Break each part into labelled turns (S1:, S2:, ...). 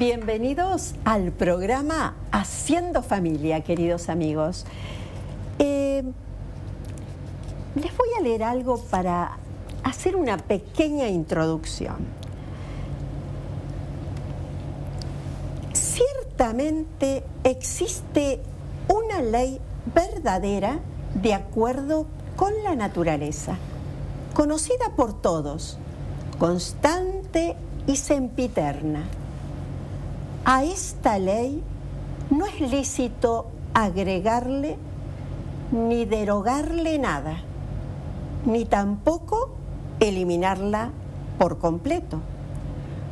S1: Bienvenidos al programa Haciendo Familia, queridos amigos. Les voy a leer algo para hacer una pequeña introducción. Ciertamente existe una ley verdadera de acuerdo con la naturaleza, conocida por todos, constante y sempiterna. A esta ley no es lícito agregarle ni derogarle nada, ni tampoco eliminarla por completo.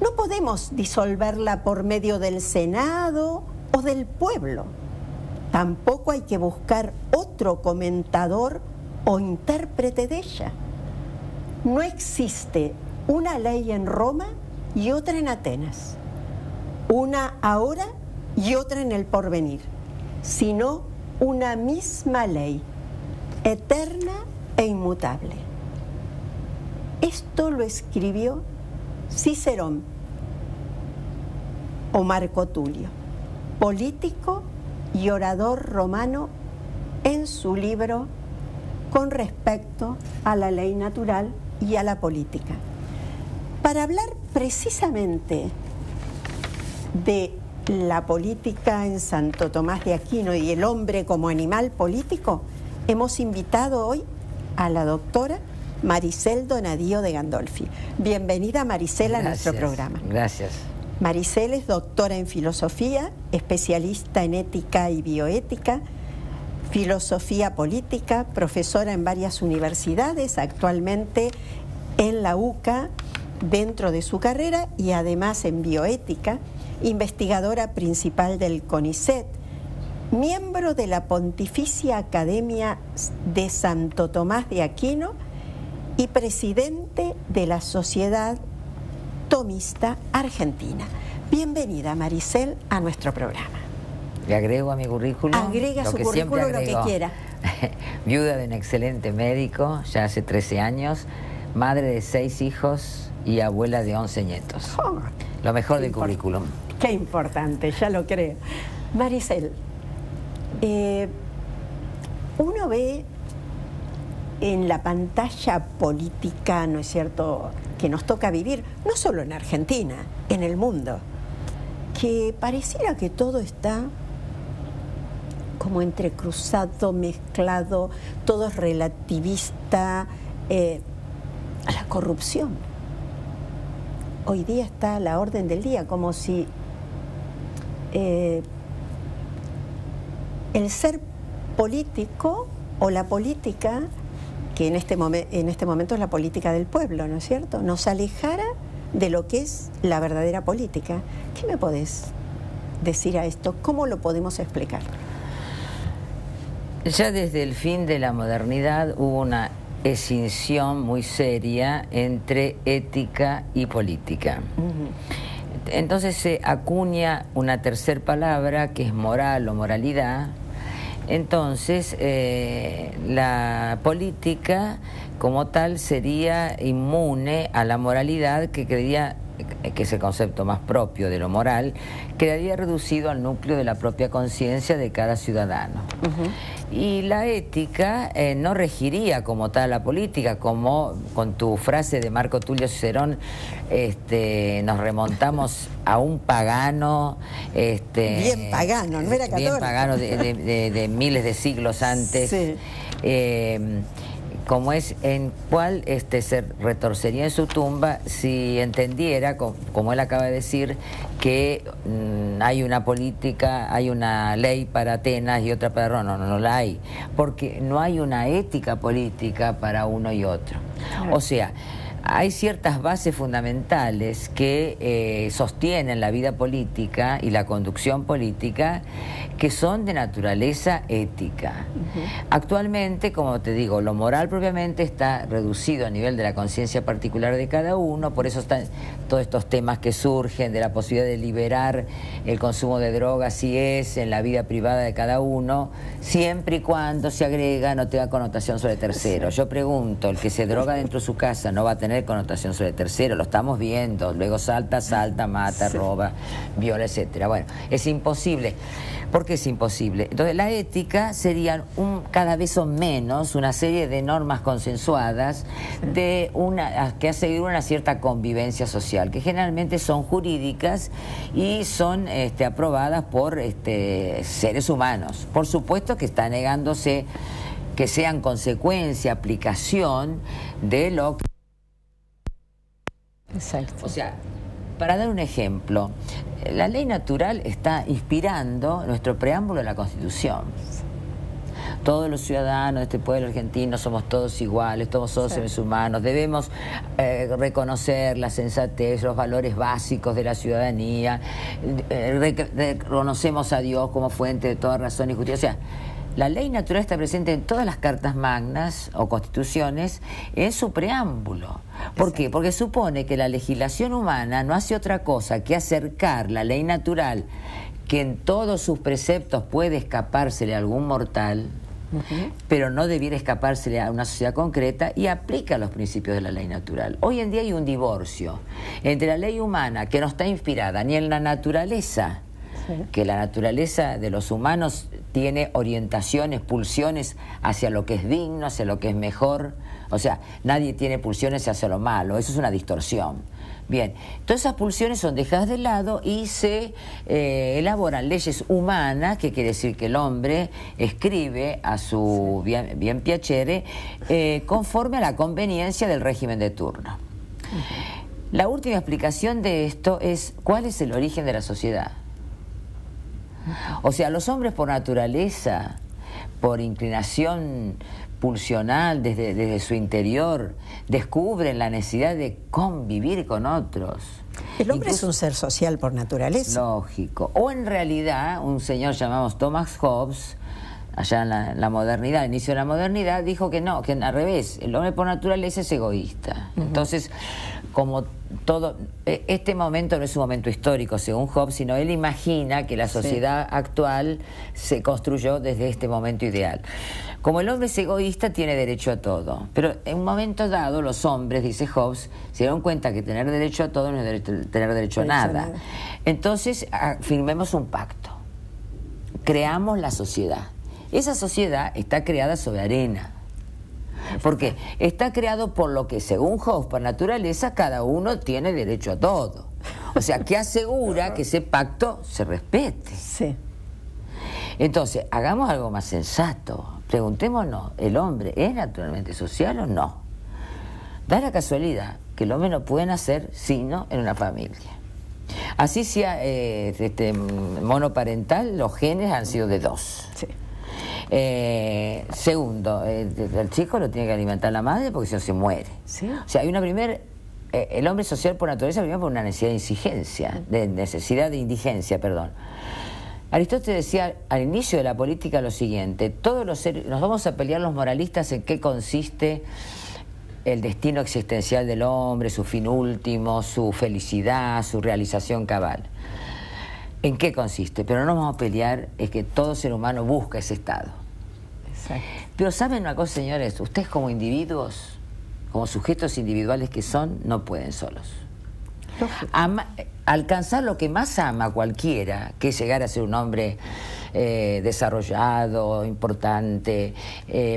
S1: No podemos disolverla por medio del Senado o del pueblo. Tampoco hay que buscar otro comentador o intérprete de ella. No existe una ley en Roma y otra en Atenas, una ahora y otra en el porvenir, sino una misma ley, eterna e inmutable. Esto lo escribió Cicerón o Marco Tulio, político y orador romano, en su libro Con respecto a la ley natural y a la política. Para hablar precisamente de la política en Santo Tomás de Aquino y el hombre como animal político, hemos invitado hoy a la doctora Maricel Donadío de Gandolfi. Bienvenida, Maricel, a nuestro programa.
S2: Gracias.
S1: Maricel es doctora en filosofía, especialista en ética y bioética, filosofía política, profesora en varias universidades, actualmente en la UCA dentro de su carrera y además en bioética, investigadora principal del CONICET, miembro de la Pontificia Academia de Santo Tomás de Aquino y presidente de la Sociedad Tomista Argentina. Bienvenida, Maricel, a nuestro programa.
S2: ¿Le agrego a mi currículum?
S1: Agrega su currículum lo que quiera.
S2: Viuda de un excelente médico, ya hace 13 años, madre de 6 hijos y abuela de 11 nietos.
S1: Oh,
S2: lo mejor del currículum.
S1: Qué importante, ya lo creo. Maricel, uno ve en la pantalla política, ¿no es cierto?, que nos toca vivir, no solo en Argentina, en el mundo, que pareciera que todo está como entrecruzado, mezclado, todo es relativista a la corrupción. Hoy día está a la orden del día, como si el ser político o la política, que en este momento es la política del pueblo, ¿no es cierto?, nos alejara de lo que es la verdadera política. ¿Qué me podés decir a esto? ¿Cómo lo podemos explicar?
S2: Ya desde el fin de la modernidad hubo una escinsión muy seria entre ética y política. Entonces se acuña una tercer palabra que es moral o moralidad. Entonces la política como tal sería inmune a la moralidad, que creía que es el concepto más propio de lo moral, quedaría reducido al núcleo de la propia conciencia de cada ciudadano. Y la ética no regiría como tal la política, como con tu frase de Marco Tulio Cicerón, nos remontamos a un pagano,
S1: bien pagano, no era católico,
S2: bien pagano de miles de siglos antes. Sí. Como es en cual se retorcería en su tumba si entendiera, como él acaba de decir, que hay una política, hay una ley para Atenas y otra para Roma. No la hay, porque no hay una ética política para uno y otro. O sea, hay ciertas bases fundamentales que sostienen la vida política y la conducción política que son de naturaleza ética. Actualmente, como te digo, lo moral propiamente está reducido a nivel de la conciencia particular de cada uno, por eso están todos estos temas que surgen de la posibilidad de liberar el consumo de drogas, si es en la vida privada de cada uno, siempre y cuando se agrega no tenga connotación sobre terceros. Yo pregunto, ¿el que se droga dentro de su casa no va a tener connotación sobre terceros? Lo estamos viendo, luego salta, mata, roba, viola, etcétera. Bueno, es imposible. ¿Por qué es imposible? Entonces, la ética sería cada vez o menos una serie de normas consensuadas de que aseguran una cierta convivencia social, que generalmente son jurídicas y son aprobadas por seres humanos. Por supuesto que está negándose que sean consecuencia, aplicación de lo que...
S1: Exacto.
S2: O sea, para dar un ejemplo, la ley natural está inspirando nuestro preámbulo de la Constitución. Todos los ciudadanos de este pueblo argentino somos todos iguales, todos somos seres humanos, debemos reconocer la sensatez, los valores básicos de la ciudadanía, reconocemos a Dios como fuente de toda razón y justicia. O sea, la ley natural está presente en todas las cartas magnas o constituciones en su preámbulo. ¿Por qué? Porque supone que la legislación humana no hace otra cosa que acercar la ley natural, que en todos sus preceptos puede escapársele a algún mortal, pero no debiera escapársele a una sociedad concreta, y aplica los principios de la ley natural. Hoy en día hay un divorcio entre la ley humana, que no está inspirada ni en la naturaleza, que la naturaleza de los humanos tiene orientaciones, pulsiones hacia lo que es digno, hacia lo que es mejor. O sea, nadie tiene pulsiones hacia lo malo, eso es una distorsión. Bien, todas esas pulsiones son dejadas de lado y se elaboran leyes humanas, que quiere decir que el hombre escribe a su bien piacere, conforme a la conveniencia del régimen de turno. La última explicación de esto es cuál es el origen de la sociedad. O sea, los hombres por naturaleza, por inclinación pulsional desde su interior, descubren la necesidad de convivir con otros.
S1: El hombre es un ser social por naturaleza.
S2: Lógico. O en realidad, un señor llamado Thomas Hobbes, allá en la modernidad, al inicio de la modernidad, dijo que no, que al revés, el hombre por naturaleza es egoísta. Entonces, como todo, este momento no es un momento histórico según Hobbes, sino él imagina que la sociedad actual se construyó desde este momento ideal. Como el hombre es egoísta, tiene derecho a todo, pero en un momento dado los hombres, dice Hobbes, se dieron cuenta que tener derecho a todo no es tener derecho a nada. Entonces firmemos un pacto, creamos la sociedad. Esa sociedad está creada sobre arena. Porque está creado por lo que, según Hobbes, por naturaleza, cada uno tiene derecho a todo. O sea, que asegura que ese pacto se respete.
S1: Sí.
S2: Entonces, hagamos algo más sensato. Preguntémonos, ¿el hombre es naturalmente social o no? Da la casualidad que el hombre no puede nacer sino en una familia. Así sea monoparental, los genes han sido de dos.
S1: Sí.
S2: Segundo, el chico lo tiene que alimentar la madre porque si no se muere.
S1: ¿Sí?
S2: O sea, hay una el hombre es social por naturaleza, primero por una necesidad de exigencia, de indigencia, perdón. Aristóteles decía al inicio de la política lo siguiente: todos los seres, nos vamos a pelear los moralistas en qué consiste el destino existencial del hombre, su fin último, su felicidad, su realización cabal. ¿En qué consiste? Pero no nos vamos a pelear, es que todo ser humano busca ese estado.
S1: Exacto.
S2: Pero ¿saben una cosa, señores? Ustedes como individuos, como sujetos individuales que son, no pueden solos. Alcanzar lo que más ama cualquiera, que es llegar a ser un hombre desarrollado, importante,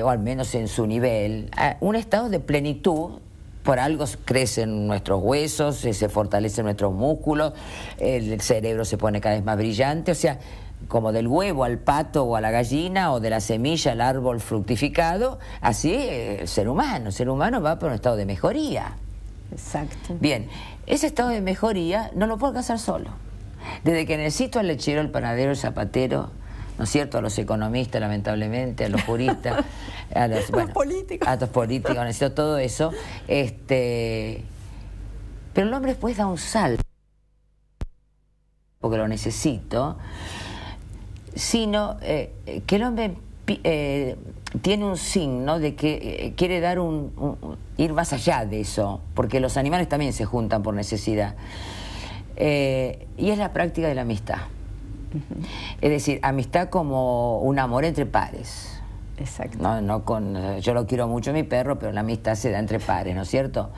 S2: o al menos en su nivel, un estado de plenitud. Por algo crecen nuestros huesos, se fortalecen nuestros músculos, el cerebro se pone cada vez más brillante. O sea, como del huevo al pato o a la gallina, o de la semilla al árbol fructificado, así el ser humano va por un estado de mejoría.
S1: Exacto.
S2: Bien, ese estado de mejoría no lo puedo alcanzar solo. Desde que necesito al lechero, el panadero, el zapatero, ¿no es cierto?, a los economistas, lamentablemente, a los juristas, a los políticos. A los políticos, necesito todo eso. Pero el hombre después da un salto, porque lo necesito. sino que el hombre tiene un signo de que quiere dar ir más allá de eso, porque los animales también se juntan por necesidad. Y es la práctica de la amistad. Es decir, amistad como un amor entre pares.
S1: Exacto.
S2: Yo lo quiero mucho a mi perro, pero la amistad se da entre pares, ¿no es cierto?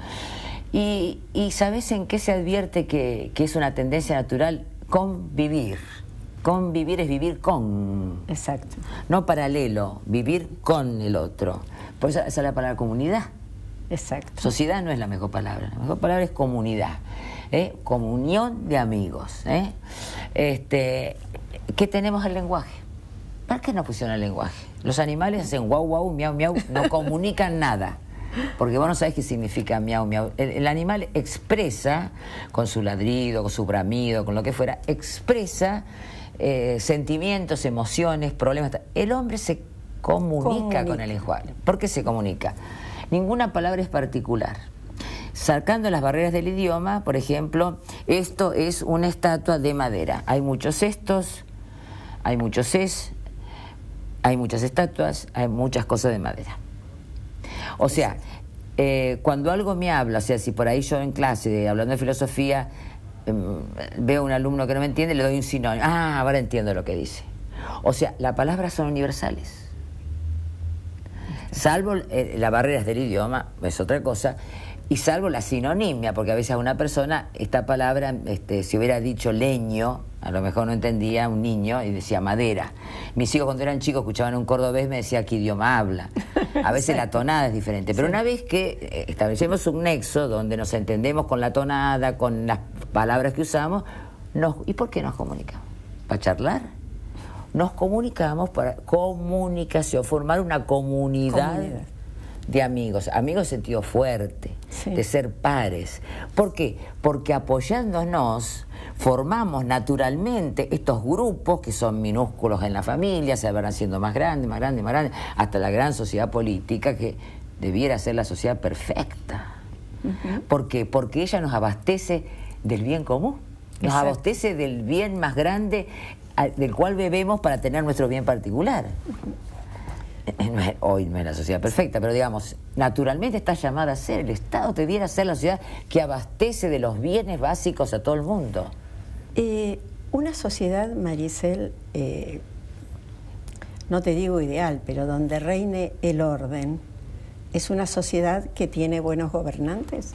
S2: Y ¿sabes en qué se advierte que es una tendencia natural? Convivir. Convivir es vivir con.
S1: Exacto.
S2: No paralelo, vivir con el otro. Por eso esa es la palabra comunidad.
S1: Exacto.
S2: Sociedad no es la mejor palabra. La mejor palabra es comunidad. Comunión de amigos. ¿Qué tenemos el lenguaje? ¿Para qué no funciona el lenguaje? Los animales hacen guau, guau, miau, miau, no comunican nada. Porque vos no sabés qué significa miau, miau. El animal expresa, con su ladrido, con su bramido, con lo que fuera, expresa sentimientos, emociones, problemas. El hombre se comunica con el lenguaje. ¿Por qué se comunica? Ninguna palabra es particular. Sacando las barreras del idioma, por ejemplo, esto es una estatua de madera. Hay muchos estos, hay muchos hay muchas estatuas, hay muchas cosas de madera. O sea, cuando algo me habla, o sea, si por ahí yo en clase, hablando de filosofía, veo a un alumno que no me entiende, le doy un sinónimo. Ah, ahora entiendo lo que dice. O sea, las palabras son universales. Salvo las barreras del idioma, es otra cosa, y salvo la sinonimia, porque a veces a una persona, esta palabra, si hubiera dicho leño, a lo mejor no entendía un niño y decía madera. Mis hijos cuando eran chicos escuchaban un cordobés, me decía qué idioma habla. A veces la tonada es diferente, pero una vez que establecemos un nexo donde nos entendemos con la tonada, con las palabras que usamos, ¿y por qué nos comunicamos? ¿Para charlar? Nos comunicamos para comunicación, formar una comunidad de amigos, amigos en sentido fuerte, de ser pares. ¿Por qué? Porque apoyándonos formamos naturalmente estos grupos que son minúsculos en la familia, se van haciendo más grandes, más grandes, más grandes, hasta la gran sociedad política que debiera ser la sociedad perfecta. ¿Por qué? Porque ella nos abastece del bien común, nos abastece del bien más grande del cual bebemos para tener nuestro bien particular. Hoy no es la sociedad perfecta, pero digamos, naturalmente está llamada a ser, el Estado debiera ser la sociedad que abastece de los bienes básicos a todo el mundo.
S1: Una sociedad, Maricel, no te digo ideal, pero donde reine el orden, ¿es una sociedad que tiene buenos gobernantes?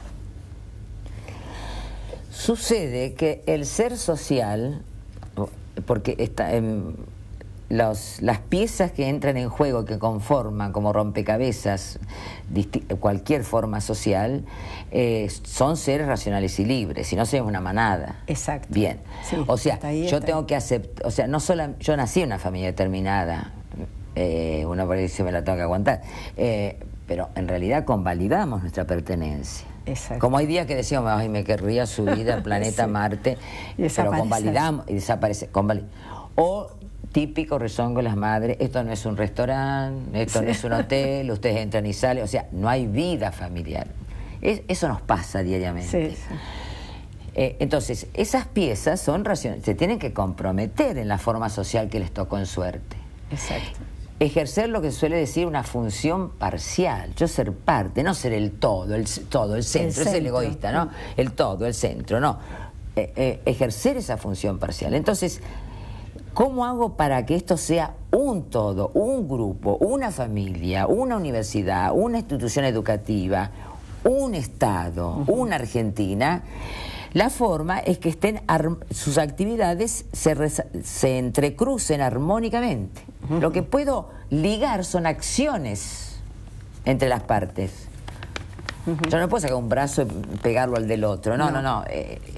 S2: Sucede que el ser social, porque está las piezas que entran en juego, que conforman como rompecabezas cualquier forma social, son seres racionales y libres, si no seríamos una manada.
S1: Exacto.
S2: Bien. Sí, o sea, yo tengo que aceptar, o sea, no solo yo nací en una familia determinada, uno por ahí se me la tengo que aguantar, pero en realidad convalidamos nuestra pertenencia.
S1: Exacto.
S2: Como hay días que decíamos, ay, me querría subir al planeta Marte, pero convalidamos y desaparece. O típico rezongo de las madres, esto no es un restaurante, esto no es un hotel, ustedes entran y salen, o sea, no hay vida familiar. Eso nos pasa diariamente. Entonces, esas piezas son racionales, se tienen que comprometer en la forma social que les tocó en suerte.
S1: Exacto.
S2: Ejercer lo que suele decir una función parcial, yo ser parte, no ser el todo, el centro, es el egoísta, ¿no? El todo, el centro, no. Ejercer esa función parcial. Entonces, ¿cómo hago para que esto sea un todo, un grupo, una familia, una universidad, una institución educativa, un Estado, una Argentina? La forma es que sus actividades se entrecrucen armónicamente. Lo que puedo ligar son acciones entre las partes. Yo no puedo sacar un brazo y pegarlo al del otro. No.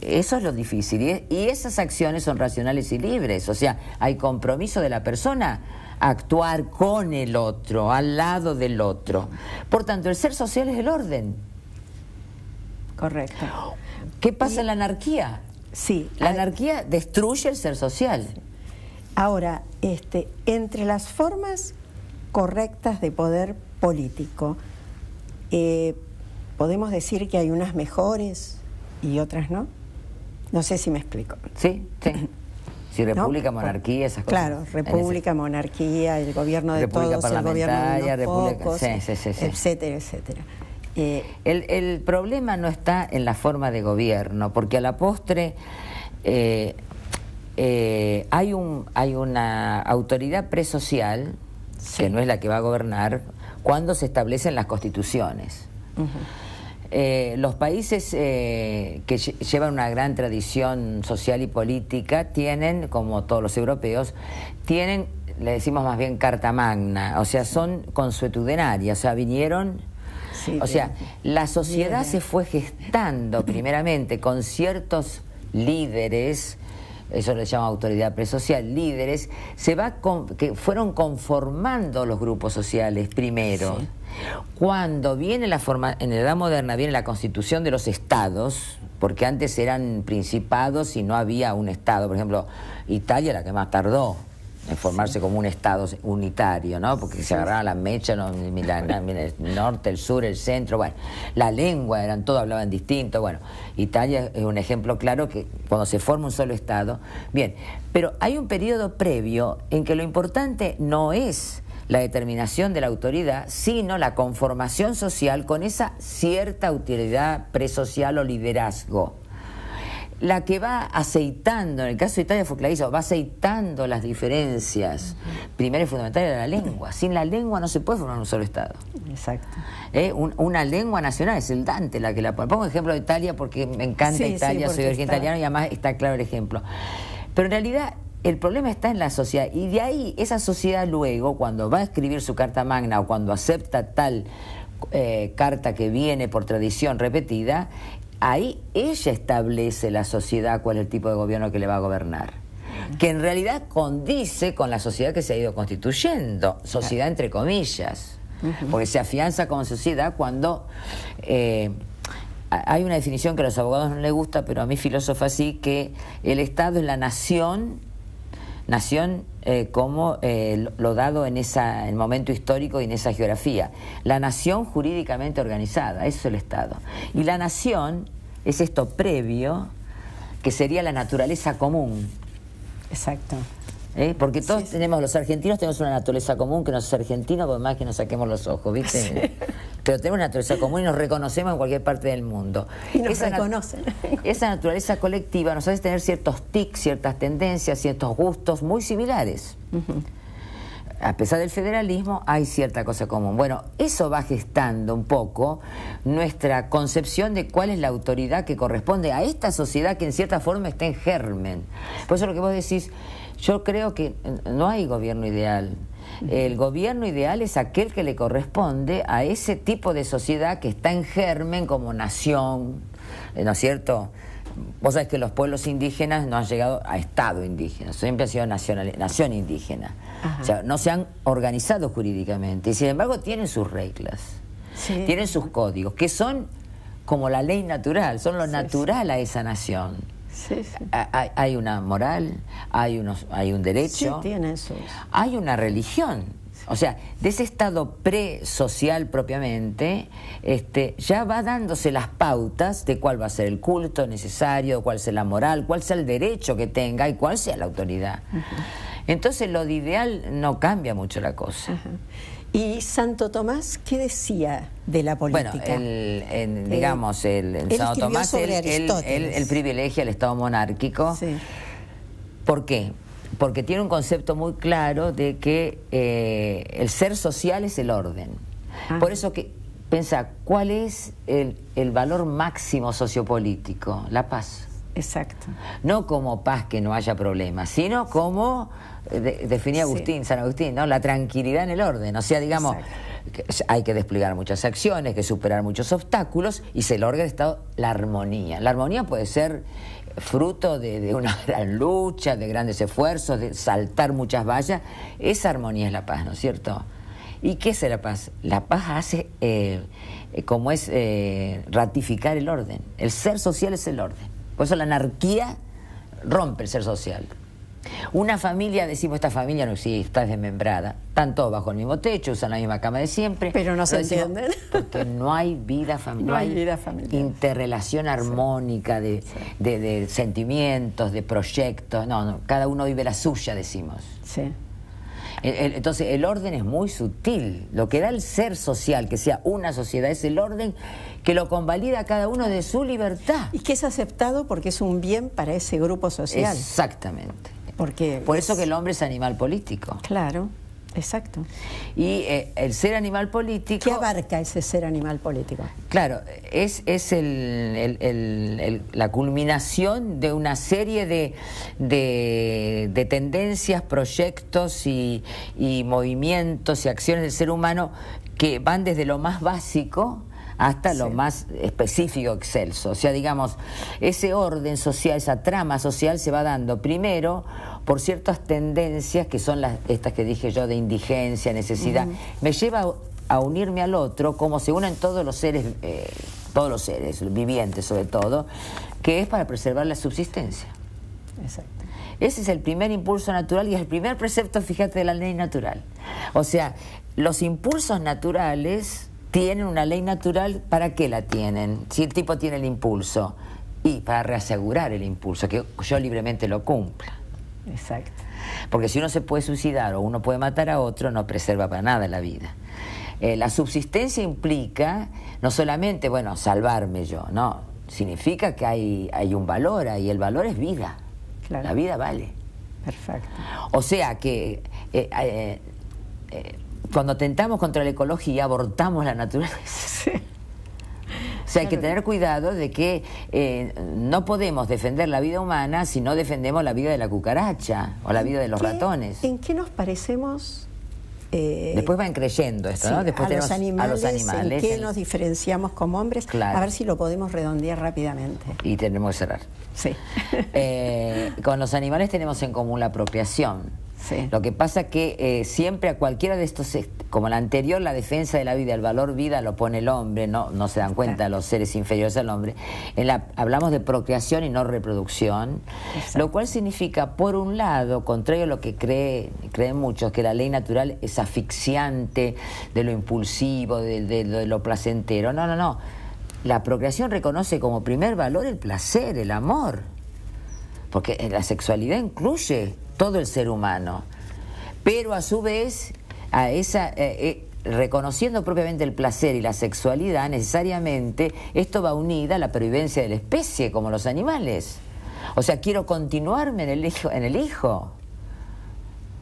S2: Eso es lo difícil. Y esas acciones son racionales y libres. O sea, hay compromiso de la persona a actuar con el otro, al lado del otro. Por tanto, el ser social es el orden.
S1: Correcto.
S2: ¿Qué pasa en la anarquía?
S1: Sí.
S2: La anarquía destruye el ser social.
S1: Ahora, entre las formas correctas de poder político, podemos decir que hay unas mejores y otras no. No sé si me explico.
S2: Sí. Sí, república,
S1: ¿no?
S2: monarquía, esas cosas.
S1: Claro, república, monarquía, el gobierno de todos, el gobierno de unos pocos, etcétera, etcétera.
S2: El problema no está en la forma de gobierno, porque a la postre hay una autoridad presocial, que no es la que va a gobernar, cuando se establecen las constituciones. Los países que llevan una gran tradición social y política tienen, como todos los europeos, tienen, le decimos más bien carta magna, o sea, son consuetudinarias, o sea, vinieron... Sí, o sea, la sociedad se fue gestando primeramente con ciertos líderes, eso le llama autoridad presocial, líderes, que fueron conformando los grupos sociales primero. Sí. Cuando viene en la Edad Moderna viene la constitución de los estados, porque antes eran principados y no había un estado. Por ejemplo, Italia la que más tardó en formarse como un estado unitario, ¿no? Porque se agarraban las mechas, ¿no? El norte, el sur, el centro, bueno, la lengua, todos hablaban distinto, bueno, Italia es un ejemplo claro que cuando se forma un solo estado, bien, pero hay un periodo previo en que lo importante no es la determinación de la autoridad, sino la conformación social con esa cierta autoridad presocial o liderazgo. La que va aceitando, en el caso de Italia fue clarísimo, va aceitando las diferencias. Primero y fundamental era la lengua. Sin la lengua no se puede formar un solo Estado.
S1: Exacto.
S2: Una lengua nacional, es el Dante la que la pone. Pongo ejemplo de Italia porque me encanta Italia, soy de origen italiano y además está claro el ejemplo. Pero en realidad el problema está en la sociedad, y de ahí esa sociedad luego, cuando va a escribir su carta magna o cuando acepta tal carta que viene por tradición repetida, ahí ella establece la sociedad, cuál es el tipo de gobierno que le va a gobernar. Que en realidad condice con la sociedad que se ha ido constituyendo, sociedad entre comillas, porque se afianza como sociedad cuando... hay una definición que a los abogados no les gusta, pero a mí filósofa sí, que el Estado es la nación como lo dado en el momento histórico y en esa geografía. La nación jurídicamente organizada, eso es el Estado. Y la nación es esto previo, que sería la naturaleza común.
S1: Exacto.
S2: Porque todos tenemos, los argentinos tenemos una naturaleza común, que no es argentino, por más que nos saquemos los ojos, ¿viste? Sí. Pero tenemos una naturaleza común y nos reconocemos en cualquier parte del mundo.
S1: Y nos reconocen.
S2: Esa naturaleza colectiva nos hace tener ciertos tics, ciertas tendencias, ciertos gustos muy similares. A pesar del federalismo, hay cierta cosa común. Bueno, eso va gestando un poco nuestra concepción de cuál es la autoridad que corresponde a esta sociedad que en cierta forma está en germen. Por eso lo que vos decís, yo creo que no hay gobierno ideal. El gobierno ideal es aquel que le corresponde a ese tipo de sociedad que está en germen como nación, ¿no es cierto? Vos sabés que los pueblos indígenas no han llegado a estado indígena, siempre han sido nación indígena. Ajá. O sea, no se han organizado jurídicamente y sin embargo tienen sus reglas, tienen sus códigos, que son como la ley natural, son lo natural a esa nación. Hay una moral, hay un derecho, hay una religión. O sea, de ese estado pre-social propiamente, ya va dándose las pautas de cuál va a ser el culto necesario, cuál sea la moral, cuál sea el derecho que tenga y cuál sea la autoridad. Entonces lo de ideal no cambia mucho la cosa.
S1: ¿Y Santo Tomás qué decía de la política?
S2: Bueno, digamos, Santo Tomás, él privilegia el Estado monárquico. Sí. ¿Por qué? Porque tiene un concepto muy claro de que el ser social es el orden. Por eso que piensa, ¿cuál es el valor máximo sociopolítico? La paz.
S1: Exacto.
S2: No como paz que no haya problemas, sino como definía San Agustín, ¿no? La tranquilidad en el orden. O sea, digamos, hay que desplegar muchas acciones, hay que superar muchos obstáculos y se logra el estado, la armonía. La armonía puede ser fruto de una gran lucha, de grandes esfuerzos, de saltar muchas vallas. Esa armonía es la paz, ¿no es cierto? ¿Y qué es la paz? La paz hace, ratificar el orden. El ser social es el orden. Por eso la anarquía rompe el ser social. Una familia, decimos, esta familia no existe, está desmembrada. Están todos bajo el mismo techo, usan la misma cama de siempre.
S1: Pero no se entienden.
S2: Porque no hay vida familiar.
S1: No hay vida familiar.
S2: Interrelación armónica de sentimientos, de proyectos. No, cada uno vive la suya, decimos.
S1: Sí.
S2: Entonces el orden es muy sutil. Lo que da el ser social, que sea una sociedad, es el orden que lo convalida a cada uno de su libertad.
S1: Y que es aceptado porque es un bien para ese grupo social.
S2: Exactamente.
S1: Porque
S2: por eso que el hombre es animal político.
S1: Claro, exacto.
S2: Y el ser animal político...
S1: ¿Qué abarca ese ser animal político?
S2: Claro, es la culminación de una serie de tendencias, proyectos y movimientos y acciones del ser humano que van desde lo más básico hasta lo más específico, excelso. O sea, digamos, ese orden social, esa trama social se va dando primero por ciertas tendencias que son estas que dije yo, de indigencia, necesidad. Me lleva a unirme al otro como se unen todos los seres vivientes sobre todo, que es para preservar la subsistencia.
S1: Exacto.
S2: Ese es el primer impulso natural y es el primer precepto, fíjate, de la ley natural. O sea, los impulsos naturales tienen una ley natural. ¿Para qué la tienen? Si el tipo tiene el impulso, y para reasegurar el impulso, que yo libremente lo cumpla.
S1: Exacto.
S2: Porque si uno se puede suicidar o uno puede matar a otro, no preserva para nada la vida. La subsistencia implica no solamente, bueno, salvarme yo, no, significa que hay un valor ahí, el valor es vida. Claro. La vida vale.
S1: Perfecto.
S2: O sea que cuando atentamos contra la ecología, abortamos la naturaleza.
S1: Sí.
S2: O sea, hay que tener cuidado de que no podemos defender la vida humana si no defendemos la vida de la cucaracha o la vida de los ratones.
S1: ¿En qué nos parecemos?
S2: Después van creyendo esto,
S1: sí,
S2: ¿no? Después
S1: a los animales, ¿en qué nos diferenciamos como hombres?
S2: Claro.
S1: A ver si lo podemos redondear rápidamente.
S2: Y tenemos que cerrar.
S1: Sí.
S2: Con los animales tenemos en común la procreación.
S1: Sí.
S2: Lo que pasa que siempre a cualquiera de estos, como la anterior, la defensa de la vida, el valor vida lo pone el hombre, no se dan cuenta los seres inferiores al hombre. Hablamos de procreación y no reproducción. Exacto. Lo cual significa, por un lado, contrario a lo que creen muchos, que la ley natural es asfixiante de lo impulsivo, de lo placentero. No. La procreación reconoce como primer valor el placer, el amor. Porque la sexualidad incluye todo el ser humano, pero a su vez, reconociendo propiamente el placer y la sexualidad, necesariamente esto va unida a la pervivencia de la especie, como los animales. O sea, quiero continuarme en el hijo,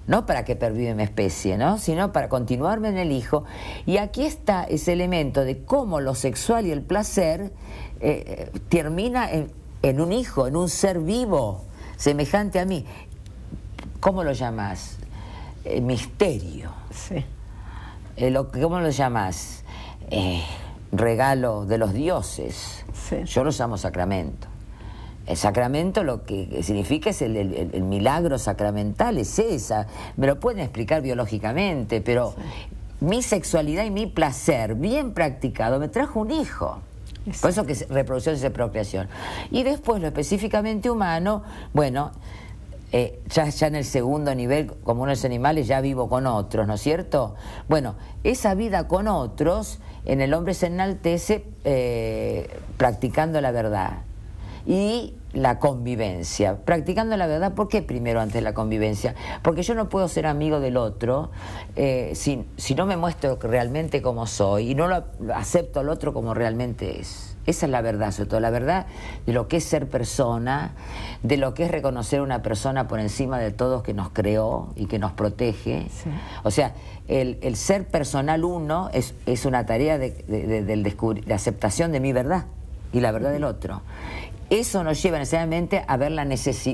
S2: no para que pervive mi especie, ¿no? Sino para continuarme en el hijo. Y aquí está ese elemento de cómo lo sexual y el placer termina en un hijo, en un ser vivo, semejante a mí. ¿Cómo lo llamás? Misterio.
S1: Sí.
S2: ¿Cómo lo llamás? Regalo de los dioses.
S1: Sí.
S2: Yo lo llamo sacramento. El sacramento lo que significa es el milagro sacramental, es esa. Me lo pueden explicar biológicamente, pero mi sexualidad y mi placer bien practicado me trajo un hijo. Exacto. Por eso que es reproducción es procreación. Y después lo específicamente humano, bueno, ya en el segundo nivel, como unos animales, ya vivo con otros, ¿no es cierto? Bueno, esa vida con otros en el hombre se enaltece practicando la verdad y la convivencia. Practicando la verdad, ¿por qué primero antes la convivencia? Porque yo no puedo ser amigo del otro si no me muestro realmente como soy y no lo acepto al otro como realmente es. Esa es la verdad, sobre todo la verdad de lo que es ser persona, de lo que es reconocer a una persona por encima de todos que nos creó y que nos protege. Sí. O sea, el ser personal uno es una tarea de aceptación de mi verdad y la verdad del otro. Eso nos lleva necesariamente a ver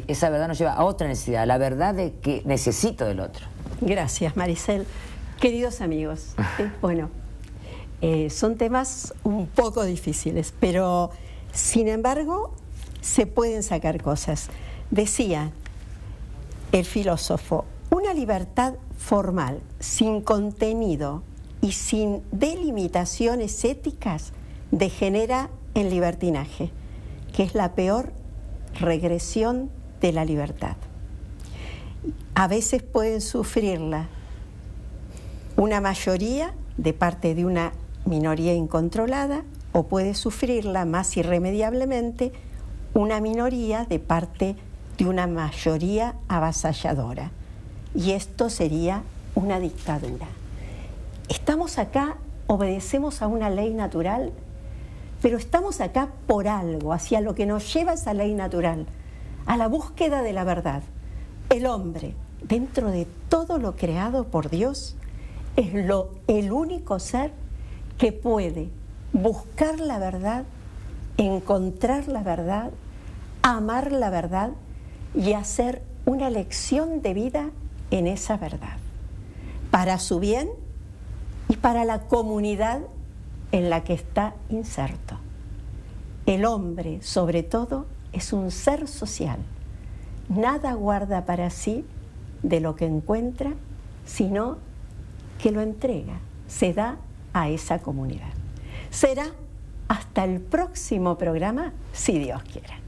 S2: esa verdad nos lleva a otra necesidad, la verdad de que necesito del otro.
S1: Gracias, Maricel. Queridos amigos, bueno, son temas un poco difíciles, pero sin embargo se pueden sacar cosas. Decía el filósofo, una libertad formal, sin contenido y sin delimitaciones éticas, degenera en libertinaje, que es la peor regresión de la libertad. A veces pueden sufrirla una mayoría de parte de una minoría incontrolada, o puede sufrirla más irremediablemente una minoría de parte de una mayoría avasalladora. Y esto sería una dictadura. Estamos acá, obedecemos a una ley natural, pero estamos acá por algo, hacia lo que nos lleva esa ley natural, a la búsqueda de la verdad. El hombre, dentro de todo lo creado por Dios, es el único ser que puede buscar la verdad, encontrar la verdad, amar la verdad y hacer una elección de vida en esa verdad, para su bien y para la comunidad en la que está inserto. El hombre, sobre todo, es un ser social. Nada guarda para sí de lo que encuentra, sino que lo entrega, se da a esa comunidad. Será hasta el próximo programa, si Dios quiere.